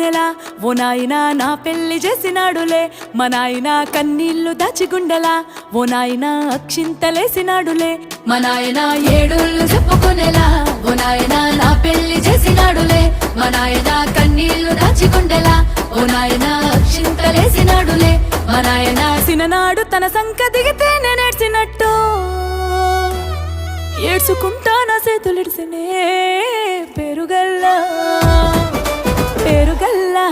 చెప్పుకునేలా ఓ నాయనా నా పెళ్లి చేసినాడులే మా నాయన కన్నీళ్లు దాచిగుండెలా ఓ నాయనా అక్షింతలేసినాడులే మా నాయన ఏడుళ్ళు చెప్పుకునేలా ఓ నాయనా నా పెళ్లి చేసినాడులే మా నాయన కన్నీళ్లు దాచిగుండెలా ఓ నాయనా అక్షింతలేసినాడులే మా నాయన సిననాడు తన సంక దిగితే నేనేడ్చినట్టు ఏడ్చుకుంటా నా చేతులిడిసినే పేరుగల్లా పేరుగల్లా